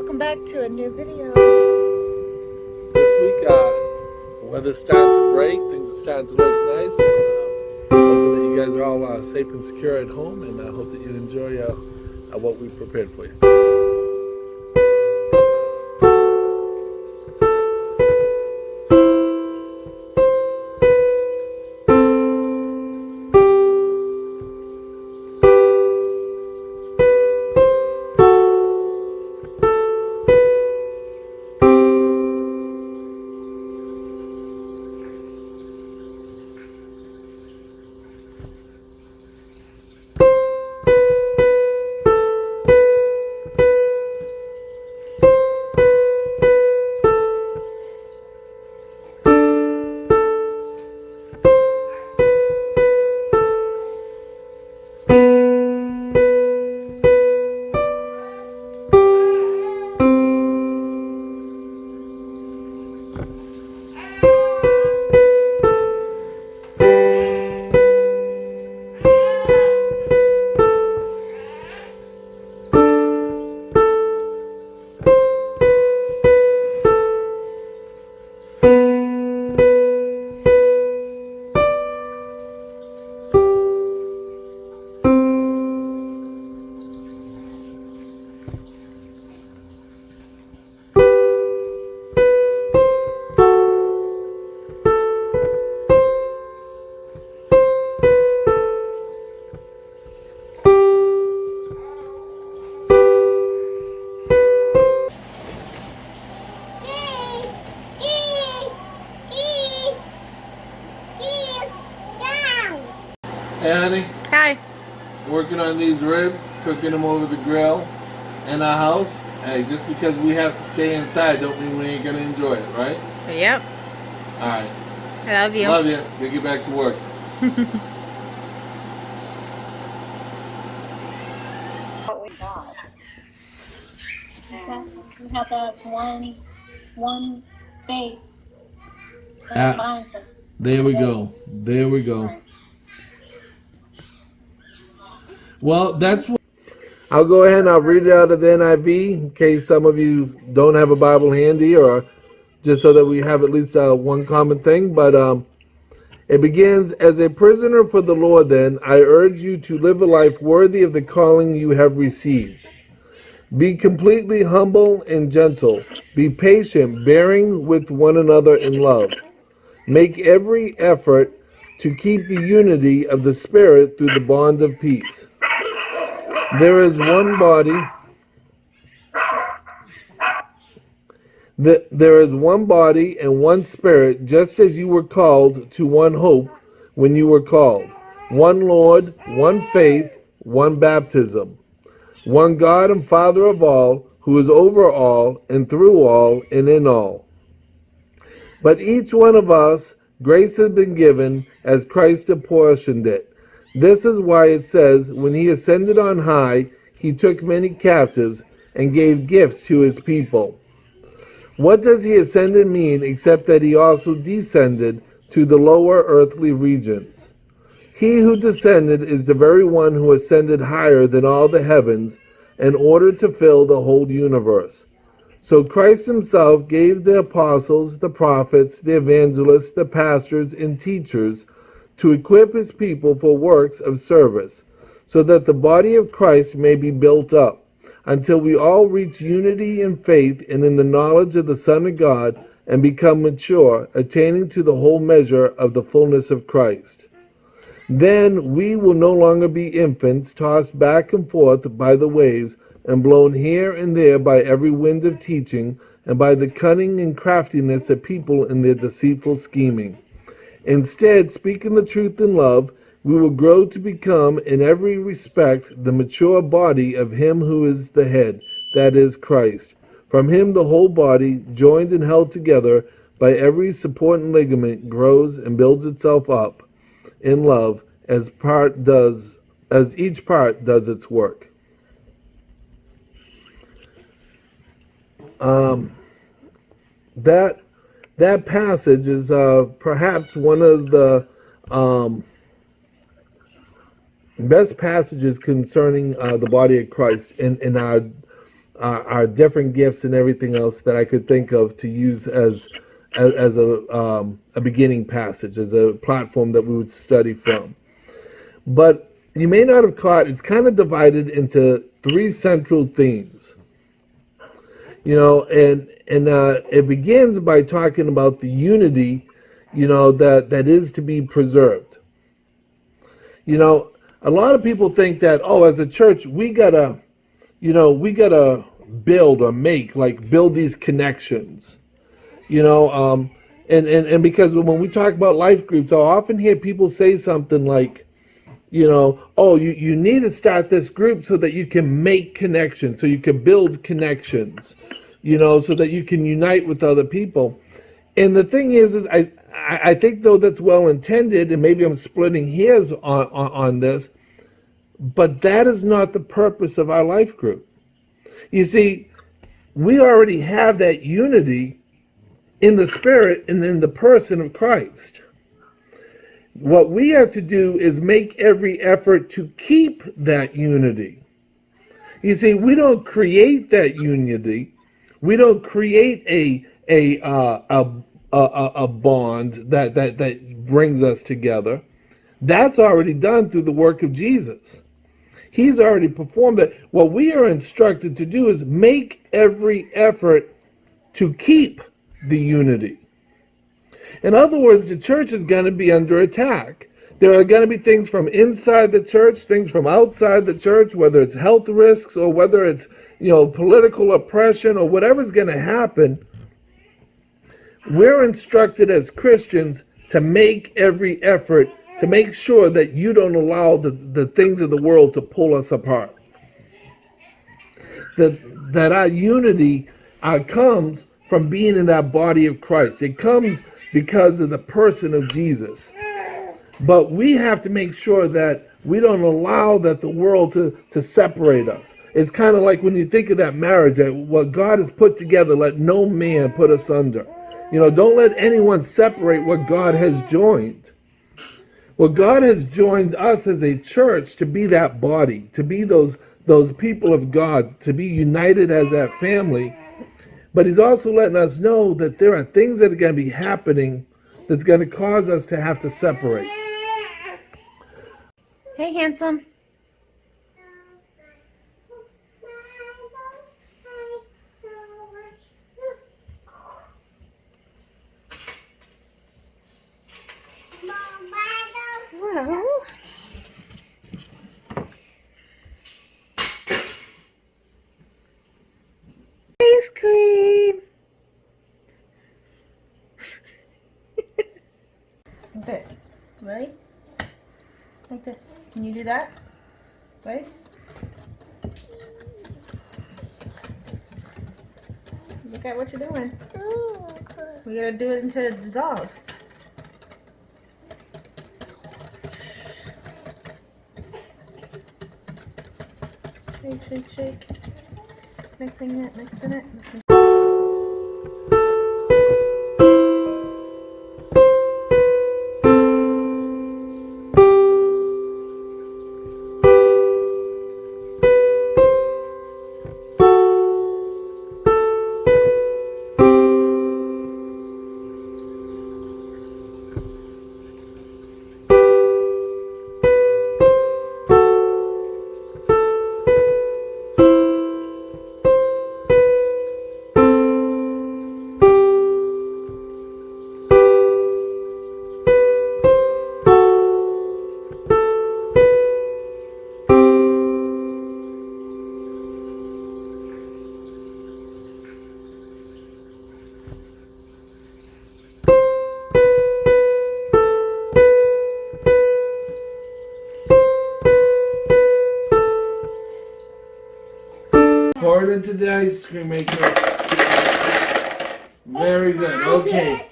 welcome back to a new video. This week, the weather's starting to break, things are starting to look nice. Hoping that you guys are all safe and secure at home, and I hope that you enjoy what we've prepared for you. Hey honey. Hi. Working on these ribs, cooking them over the grill in our house. Hey, just because we have to stay inside don't mean we ain't gonna enjoy it, right? Yep. Alright. I love you. Love you. We'll get back to work. What we got. We have that one faith. There we go. There we go. Well, that's what I'll go ahead and I'll read it out of the NIV in case some of you don't have a Bible handy, or just so that we have at least one common thing. But it begins, as a prisoner for the Lord, then, I urge you to live a life worthy of the calling you have received. Be completely humble and gentle. Be patient, bearing with one another in love. Make every effort to keep the unity of the Spirit through the bond of peace. There is one body. There is one body and one Spirit, just as you were called to one hope when you were called. One Lord, one faith, one baptism. One God and Father of all, who is over all and through all and in all. But each one of us, grace has been given as Christ apportioned it. This is why it says, when he ascended on high, he took many captives and gave gifts to his people. What does he ascended mean except that he also descended to the lower earthly regions? He who descended is the very one who ascended higher than all the heavens in order to fill the whole universe. So Christ himself gave the apostles, the prophets, the evangelists, the pastors, and teachers to equip his people for works of service, so that the body of Christ may be built up, until we all reach unity in faith and in the knowledge of the Son of God, and become mature, attaining to the whole measure of the fullness of Christ. Then we will no longer be infants, tossed back and forth by the waves, and blown here and there by every wind of teaching, and by the cunning and craftiness of people in their deceitful scheming. Instead, speaking the truth in love, we will grow to become in every respect the mature body of him who is the head, that is Christ. From him the whole body, joined and held together by every supporting ligament, grows and builds itself up in love as each part does its work. That passage is perhaps one of the best passages concerning the body of Christ in our our different gifts and everything else that I could think of to use as a beginning passage, as a platform that we would study from. But you may not have caught, it's kind of divided into three central themes. And it begins by talking about the unity, that is to be preserved. A lot of people think that, as a church, we gotta build these connections, and because when we talk about life groups, I often hear people say something like, you need to start this group so that you can make connections, so you can build connections, so that you can unite with other people. And the thing is I think, though, that's well intended, and maybe I'm splitting hairs on this, but that is not the purpose of our life group. You see, we already have that unity in the Spirit and in the person of Christ. What we have to do is make every effort to keep that unity. You see, we don't create that unity. We don't create a bond that brings us together. That's already done through the work of Jesus. He's already performed that. What we are instructed to do is make every effort to keep the unity. In other words, the church is going to be under attack. There are going to be things from inside the church, things from outside the church, whether it's health risks or whether it's, political oppression or whatever's going to happen. We're instructed as Christians to make every effort to make sure that you don't allow the things of the world to pull us apart. That our unity comes from being in that body of Christ. It comes because of the person of Jesus. But we have to make sure that we don't allow that the world to separate us. It's kind of like when you think of that marriage, that what God has put together, let no man put asunder. Don't let anyone separate what God has joined. Well, God has joined us as a church to be that body, to be those people of God, to be united as that family. But he's also letting us know that there are things that are going to be happening that's going to cause us to have to separate. Hey, handsome. Well, ice cream. Like this, right? Like this. Can you do that? Right? Look at what you're doing. We gotta do it until it dissolves. Shake, shake, shake. Mixing it, mixing it. Pour it into the ice cream maker. Very good. Okay.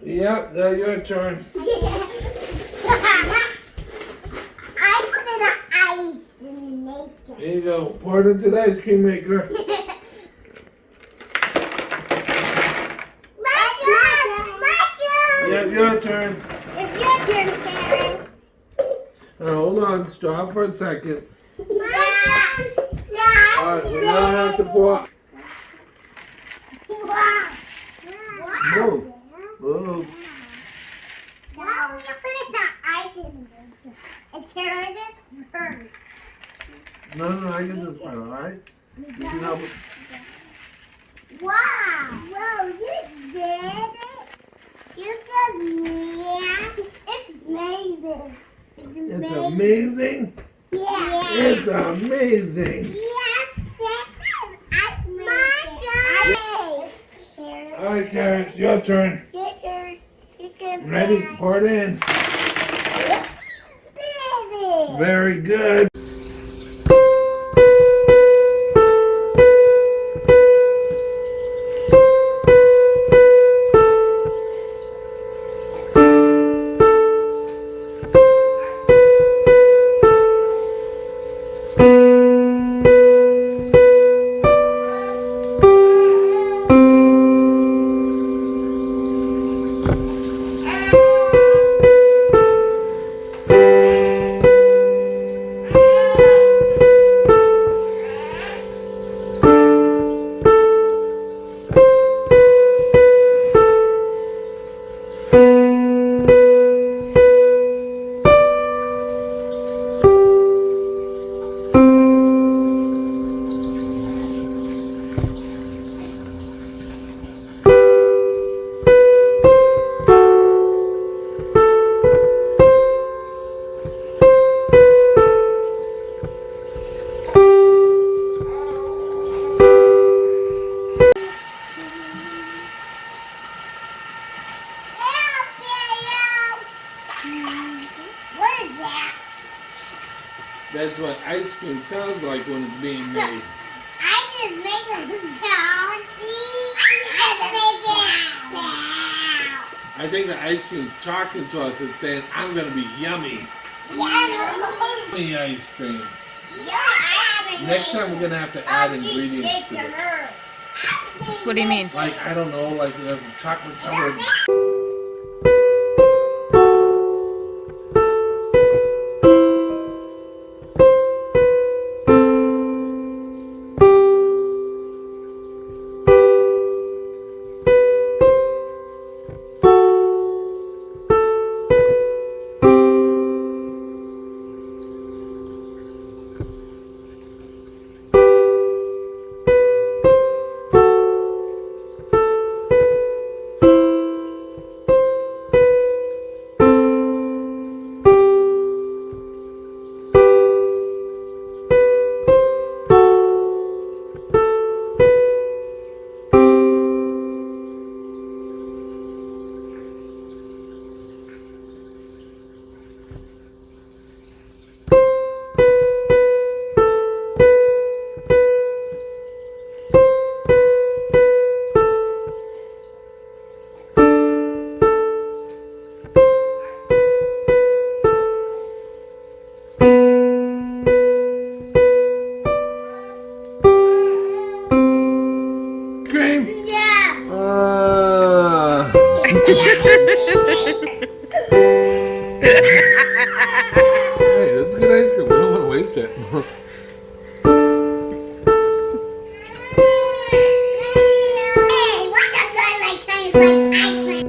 Yep, now your turn. I put it in an ice maker. There you go. Pour it into the ice cream maker. Yep, your turn. It's your turn, Karen. Hold on. Stop for a second. My turn. Alright, we now have to pour. Move. Move. Now you're putting the ice in this. Is Carol this first? No, I get this part, alright? You can help it. Wow! Whoa, you did it! You did me. It's amazing. It's amazing. Yeah. It's amazing. Yes, that's my God. Alright, Karis, your turn. Your turn. Your turn. Ready? Pour it in. Baby. Very good. What is that? That's what ice cream sounds like when it's being made. I just make a sound. I make it sound. I think the ice cream's talking to us and saying, I'm going to be yummy. Yummy ice cream. Next time we're going to have to add ingredients to this. What do you mean? Like, I don't know, like chocolate covered. Cream? Yeah. Hey, that's good ice cream. We don't want to waste it. Hey, what's that guy like tastes like ice cream?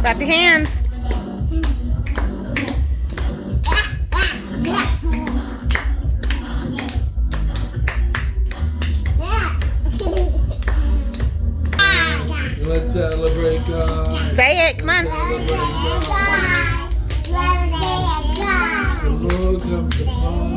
Clap your hands. Let's celebrate God. Say it, come on. Celebrate God. The Lord comes upon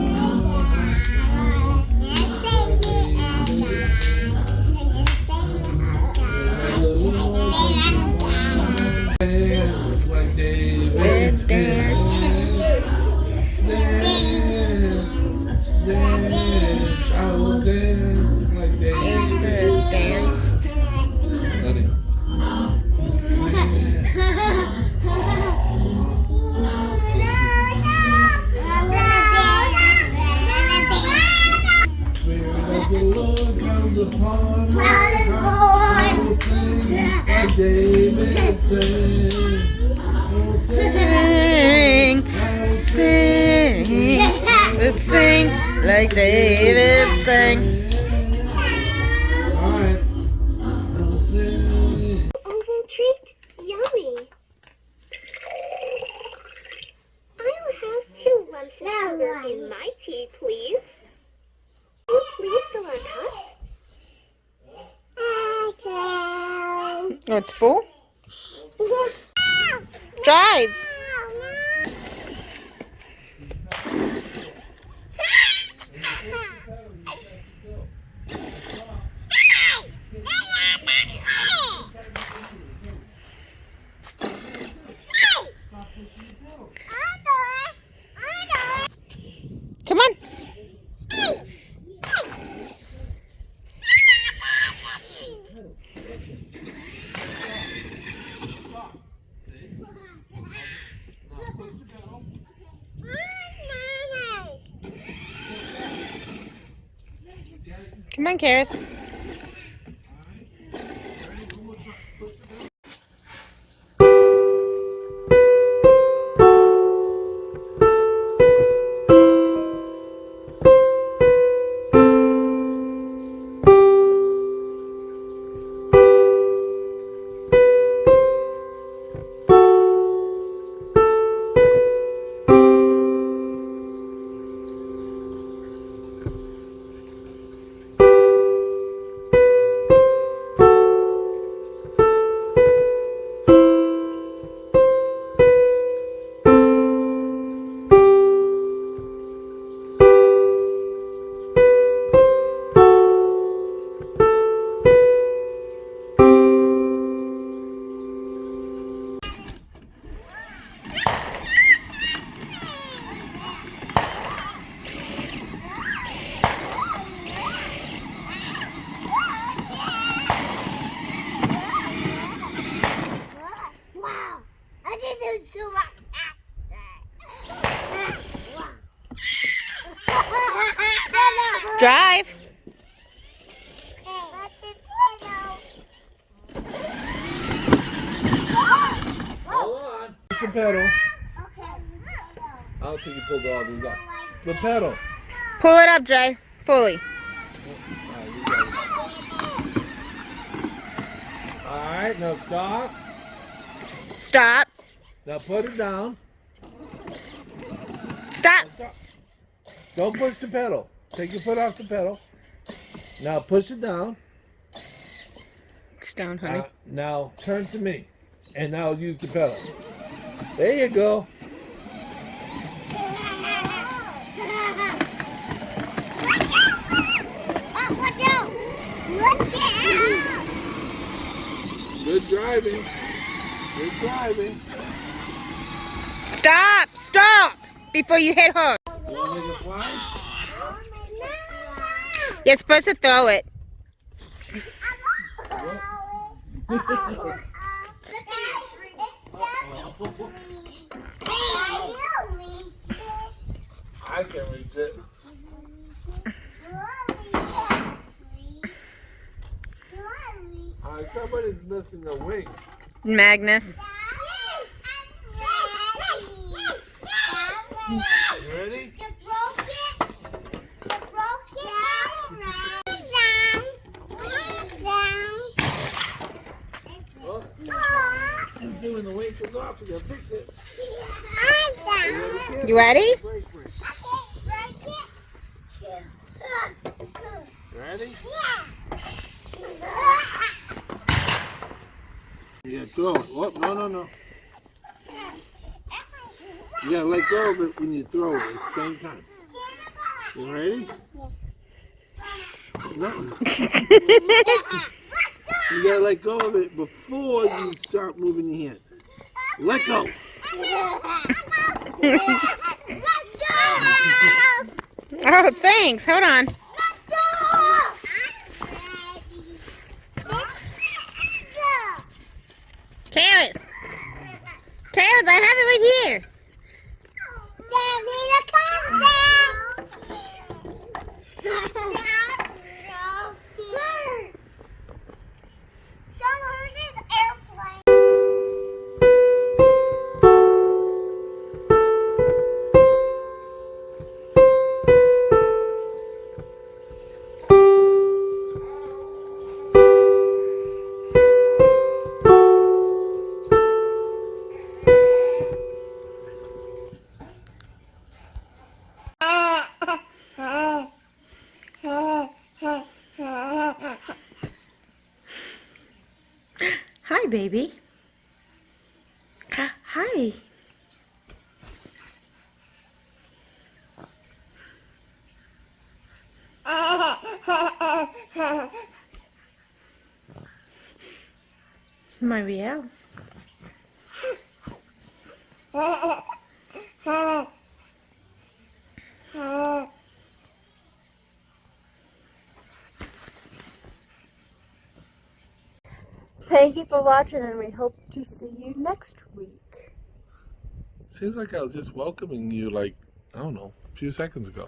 dance like David. Dance. I will dance like David. Danced. Honey. Spirit of the Lord comes upon me. I will sing like David sang. I will Sing, sing, let's sing like David sang. Alright. I will sing. Oval treat, yummy. I'll have 2 lumps of sugar in my tea, please. Oh, please fill our cup. Oh, it's full? Drive. Come on. Come on, Karis. Drive. Hold on. Push the pedal. I don't think you pulled all these up. The pedal. Pull it up, Jay. Fully. Alright, now stop. Stop. Now put it down. Stop. Stop. Don't push the pedal. Take your foot off the pedal. Now push it down. It's down, honey. Now turn to me. And now use the pedal. There you go. Oh, watch out! Watch out! Good driving. Good driving. Stop. Stop. Before you hit her. You want me to fly? You're supposed to throw it. I can reach it. Somebody's missing a wing. Magnus. You ready? Oh. see when the weight goes off, we gotta fix it. You ready? Break, break. Ready? You gotta throw it. Oh, no. You gotta let go of it when you throw it at the same time. You ready? No. You gotta let go of it before you start moving your hand. Let go. Oh, thanks. Hold on. Carrots. Carrots, I have it right here. Hi, baby. Hi. Marielle. Thank you for watching, and we hope to see you next week. Seems like I was just welcoming you like, I don't know, a few seconds ago.